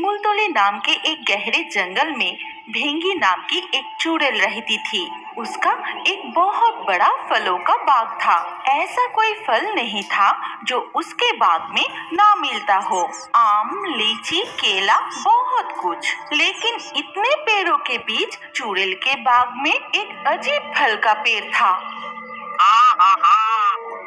फूलतोली नाम के एक गहरे जंगल में भेंगी नाम की एक चुड़ैल रहती थी। उसका एक बहुत बड़ा फलों का बाग था। ऐसा कोई फल नहीं था जो उसके बाग में ना मिलता हो। आम, लीची, केला, बहुत कुछ। लेकिन इतने पेड़ों के बीच चुड़ैल के बाग में एक अजीब फल का पेड़ था।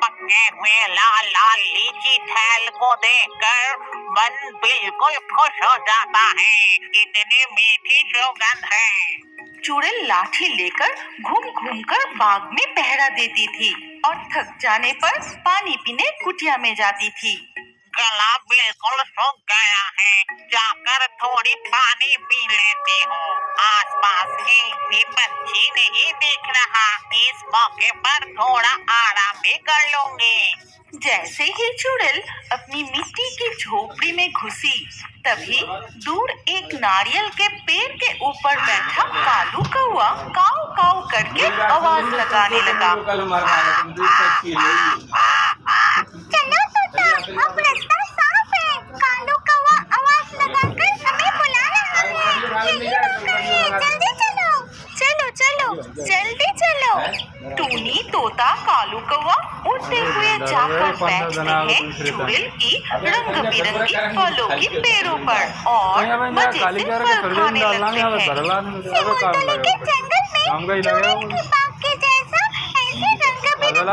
पके हुए लाल लाल लीची फल को देखकर मन बिल्कुल खुश हो जाता है। इतनी मीठी सुगंध है। चुड़ैल लाठी लेकर घूम घूम कर बाग में पहरा देती थी और थक जाने पर पानी पीने कुटिया में जाती थी। गला बिल्कुल सूख गया है, जाकर थोड़ी पानी पी लेती हूँ। आसपास एक भी पंछी नहीं दिख रहा। इस मौके पर थोड़ा आराम भी कर लूंगी। जैसे ही चुड़ैल अपनी मिट्टी की झोपड़ी में घुसी, तभी दूर एक नारियल के पेड़ के ऊपर बैठा कालू कौवा काऊ काऊ करके आवाज लगाने लगा। चलो तोता, अब रास्ता साफ है। कालू कौवा आवाज लगाकर हमें बुला रहा है। यही मौका है, जल्दी चलो। चलो चलो, जल्दी चलो। टूनी, तोता, कालू कौवा उड़ते हुए जाकर बैठते हैं चुड़ैल की रंग बिरंगी फलों की पेड़ों पर और मजे से फल खाने लगते हैं। सिमुलतली के जंगल में चुड़ैल के बाग के जैसा ऐसे रंग बिरंगे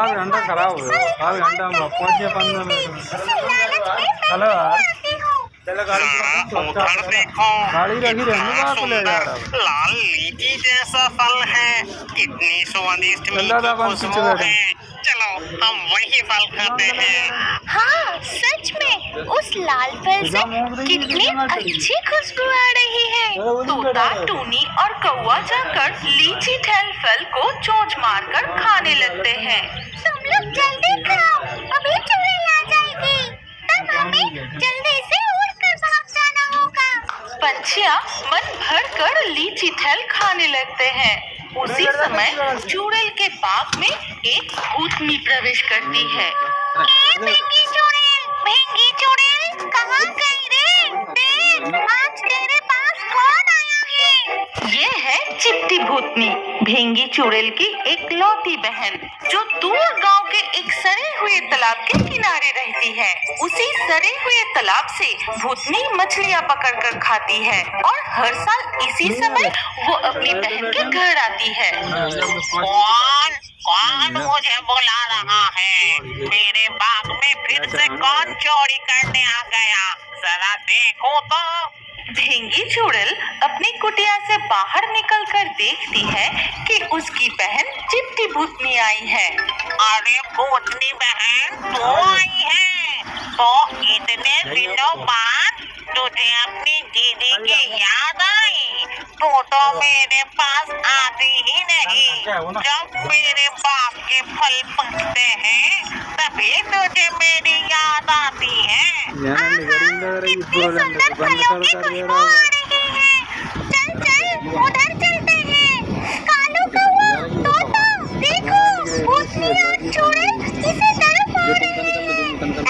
उधर देखो, कितना सुंदर लाल लीची जैसा फल है। कितनी स्वादिष्ट मीठी खुशबू है। चलो हम वही फल खाते हैं। हाँ, सच में उस लाल फल से कितनी अच्छी खुशबू आ रही है। तोता, टूनी और कौवा जाकर लीची ठेल फल को चोंच मारकर खाने लगते हैं। तुम लोग जल्दी खाओ, अभी चुड़ैल आ जाएगी। तब हमें जल्दी से उड़कर भाग जाना होगा। पंछियाँ मन भर कर लीची ठेल खाने लगते हैं। उसी समय चुड़ैल के बाग में एक भूतनी प्रवेश करती है। भेंगी चुड़ैल, कहाँ गई रे? देख, आज तेरे पास कौन आया है? ये है चिपटी भूतनी, भेंगी चुड़ैल की एक लौती बहन, जो दूर गांव के एक सड़े हुए तालाब के किनारे रहती है। उसी सड़े हुए तालाब से भूतनी मछलियाँ पकड़कर खाती है और हर साल इसी समय वो अपनी बहन के घर आती है। कौन मुझे बुला रहा है? मेरे बाग में फिर से कौन चोरी करने आ गया? जरा देखो तो। भेंगी चुड़ैल अपनी कुटिया से बाहर निकलकर देखती है कि उसकी बहन चिपटी भूतनी आई है। अरे भूतनी बहन, तू आई है? तो इतने दिनों बाद तुझे अपनी दीदी की याद आई? तू तो मेरे पास आती ही नहीं। जब मेरे बाग के फल पकते हैं तभी तुझे मेरी याद आती है। कितनी सुंदर फलों की खुशबू आ रही है। चल चल, उधर चलते हैं। कालू कौवा, तोता, देखो, भूतनी और चुड़ैल इसी तरफ आ रही है।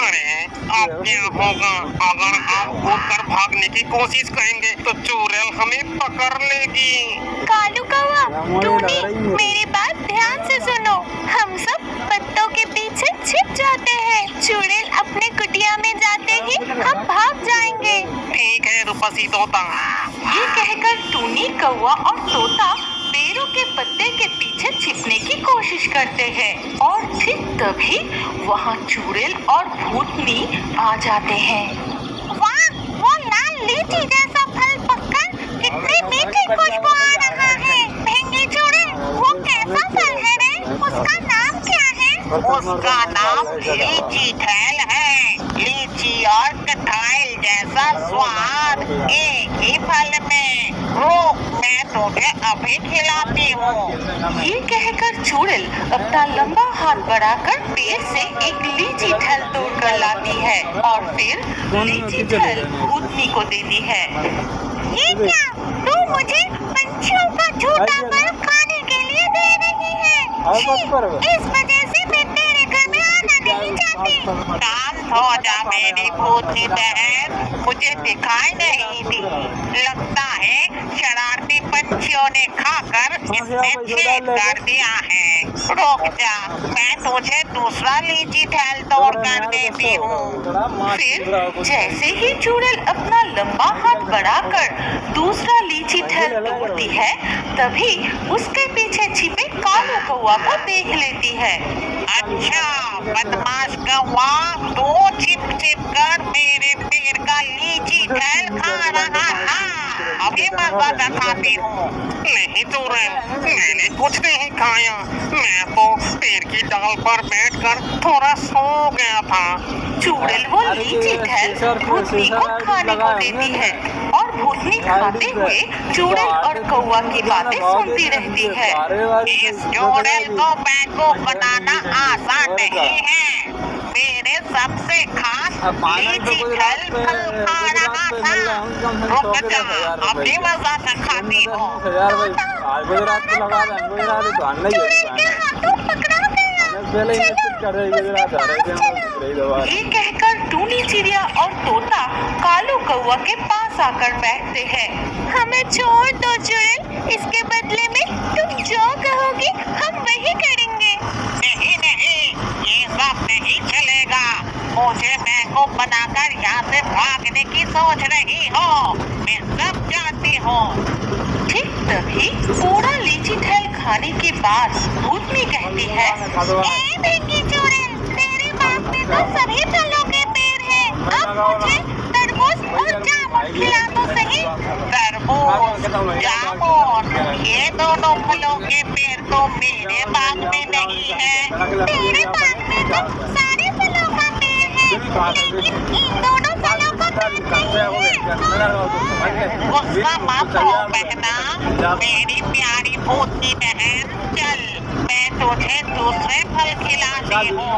अरे अब क्या होगा? अगर हम कूदकर भागने की कोशिश करेंगे तो चुड़ैल हमें पकड़ लेगी। कालू कौवा, टूनी, मेरी बात ध्यान से सुनो। हम सब पत्तों के पीछे छिप जाते हैं। चुड़ैल अपने कुटिया में जाते ही हम भाग जाएंगे। ठीक है रूपसी तोता। ये कहकर टूनी, कौवा और तोता पेड़ों के पत्ते के पीछे छिपने की कोशिश करते हैं और ठीक तभी वहाँ चुड़ैल और भूतनी आ जाते हैं। वाह, वो लाल लीची जैसा फल पककर कितनी मीठी खुशबू आ रहा है। भेंगी चुड़ैल, वो कैसा फल है रे? उसका नाम क्या है? उसका नाम लीची ठेल है। लीची और कटहल जैसा स्वाद एक ही फल में। रुक, मैं तुझे अभी खिलाती हूँ। ये कहकर चुड़ैल अपना लंबा हाथ बढ़ाकर पेड़ से एक लीची ठेल तोड़कर लाती है और फिर लीची ठेल भूतनी को देती है। ये क्या? तू मुझे पंछियों का झूठा फल खाने के लिए दे रही है? छी, इस वजह से मैं तेरे घर में आना नहीं चाहती। थी। शांत हो जा मेरी भूतनी बहन, मुझे दिखाई नहीं दी। लगता है शरारती पंछियों ने खाकर इसमें छेद कर दिया है। रुक जा, मैं तुझे दूसरा लीची ठेल तोड़ कर देती हूँ। फिर जैसे ही चुड़ैल अपना लंबा हाथ बढ़ाकर दूसरा लीची ठेल तोड़ती है, तभी उसके पीछे छिपे कालू कौवा को देख लेती है। अच्छा बदमाश कौवा, तू छिप छिप कर मेरे पेड़ का लीची ठेल खा रहा है। अभी मजा दिखाती हूँ। नहीं चुड़ैल, मैंने कुछ नहीं खाया, मैं तो पेड़ की डाल पर बैठकर थोड़ा सो गया था। चुड़ैल वो लीची ठेल भूतनी को खाने को देती है और भूतनी खाते हुए चुड़ैल और कौवा की बातें सुनती रहती है। इस चुड़ैल को बेवकूफ बनाना आसान नहीं है। मेरे सबसे खास लीची ठेल फल खा रहा था। रुक जा, अभी मजा दिखाती हूँ। चुड़ैल के हाथों पकड़ा गया। ये कहकर टूनी चिड़िया और तोता कालू कौवा के पास आकर बैठते हैं। हमें छोड़ दो चुड़ैल, इसके बदले में तुम जो कहोगी हम वही करेंगे। नहीं नहीं, ये सब नहीं चलेगा। मुझे बेवकूफ बनाकर यहाँ से भागने की सोच रही हो, मैं सब जानती हूँ। ठीक तभी पूरा लीची ठेल खाने के बाद भूतनी कहती है, ए भेंगी चुड़ैल, तेरे बाग में तो सभी फलों के पेड़ हैं। अब मुझे तरबूज और जामुन खिला दो सही। तरबूज, जामुन, ये दोनों फलों के पेड़ तो मेरे बाग में नहीं है। तेरे बाग में तो सारे फलों का पेड़ है, लेकिन इन दोनों फलों को काटते ही है। गुस्सा मत हो बहना, मेरी प्यारी भूतनी बहन। चल, मैं तुझे दूसरे फल खिलाती हूँ।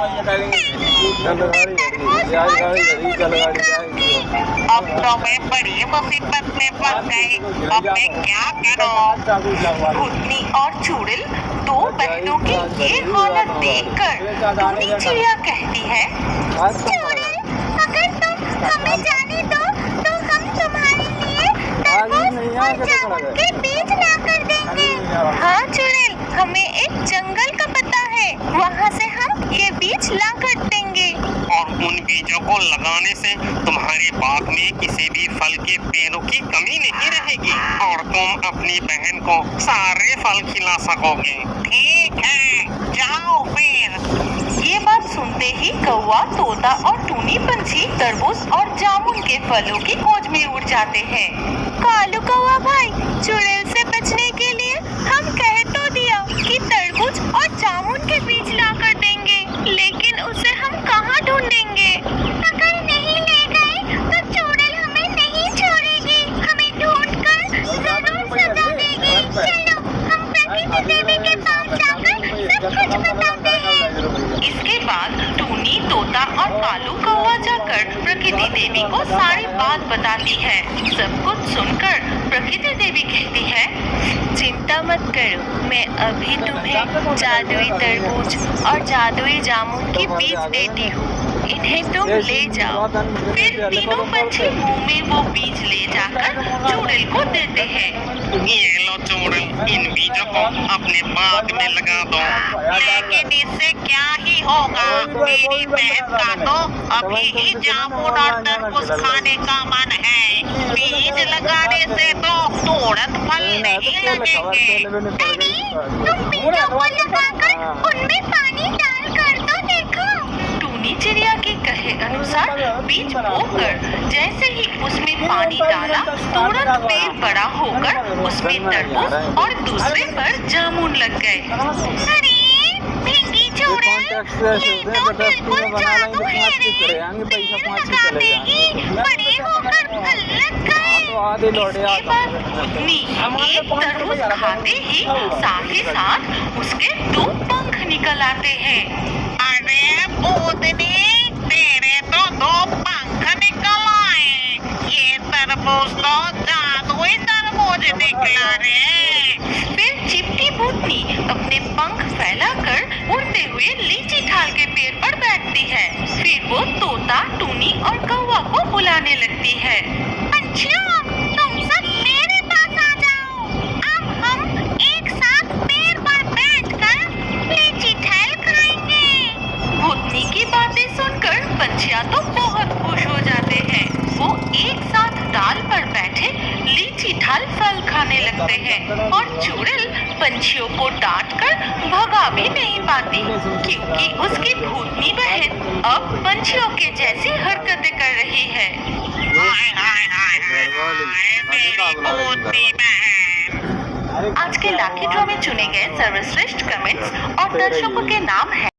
अब तो मैं बड़ी मुसीबत में फंस गई। अब मैं क्या करूँ? भूतनी और चुड़ैल दो बहनों की ये हालत देखकर टूनी चिड़िया कहती है, चुड़ैल, अगर तुम हमें जाने दो तो हम तुम्हारे लिए तरबूज और जामुन के बीज ला कर देंगे। हाँ चुड़ैल, हमें एक जंगल का पता है, वहाँ से हम ये बीज ला कर देंगे। और उन बीजों को लगाने से तुम्हारे बाग में किसी भी फल के पेड़ों की कमी नहीं रहेगी और तुम अपनी बहन को सारे फल खिला सकोगे। ठीक है, जाओ फिर। ये बात सुनते ही कौवा, तोता और टूनी पंछी तरबूज और जामुन के फलों की खोज में उड़ जाते हैं। कालू कौवा भाई, चुड़ैल से बचने के लिए हम कह तो दिया कि तरबूज और जामुन के बीज ला कर देंगे, लेकिन उसे हम कहाँ ढूंढेंगे? अगर नहीं ले गए तो चुड़ैल हमें नहीं छोड़ेगी, हमें ढूंढकर जरूर सजा देगी। चलो, हम प्रकृति देवी के पास जाकर सब कुछ बताते हैं। इसके बाद टूनी, तोता और कालू कौवा जाकर प्रकृति देवी को सारी बात बताती है। सब कुछ सुनकर प्रकृति देवी कहती है, चिंता मत करो, मैं अभी तुम्हें जादुई तरबूज और जादुई जामुन के बीज देती हूँ, इन्हें तुम ले जाओ। फिर तीनों पंछी मुंह में वो बीज ले जाकर चुड़ैल को देते हैं। ये लो चुड़ैल, इन बीजों को अपने बाग में लगा दो। लेकिन इससे क्या ही होगा, मेरी बहन का तो अभी ही जामुन और तरबूज खाने का मन है। बीज लगाने से तो तुरंत फल नहीं लगेंगे। अरे, तुम बीजों को लगाकर उनमें पानी डाल कर तो देखो। टूनी चिड़िया के कहे अनुसार बीज बोकर जैसे ही उसमें पानी डाला, तुरंत पेड़ बड़ा होकर उसमें तरबूज और दूसरे पर जामुन लग गए। अरे भिंगी चुड़ैल, ये तो बिल्कुल जादू है रे। पेड़ लगाते ही बड़े होकर फल लग गए। इसके बाद भूतनी एक तरबूज खाते ही साथ ही साथ उसके 2 पंख निकल आते हैं। अरे भूतनी, तेरे तो 2 पंख निकल आए। ये तरबूज तो जादू कोई तरबूज निकला रे। फिर चिपटी भूतनी अपने पंख फैलाकर उड़ते हुए लीची ठाल के पेड़ पर बैठती है। फिर वो तोता, टूनी और कौवा को बुलाने लगती है। पंछियों, तुम सब मेरे पास आ जाओ। अब हम एक साथ पेड़ पर बैठकर लीची ठाल खाएंगे। भूतनी की बातें सुनकर पंछियाँ तो बहुत खुश हो जाते हैं। वो एक साथ डाल पर बैठे लीची ठाल फल खाने लगते हैं और चुड़ैल पंछियों को डांटकर भगा भी नहीं पाती, क्योंकि उसकी भूतनी बहन अब पंछियों के जैसी हरकतें कर रही है। हाय हाय हाय हाय हाय, मेरी भूतनी बहन। आज के लाकी ड्रॉ में चुने गए सर्वश्रेष्ठ कमेंट्स और दर्शकों के नाम हैं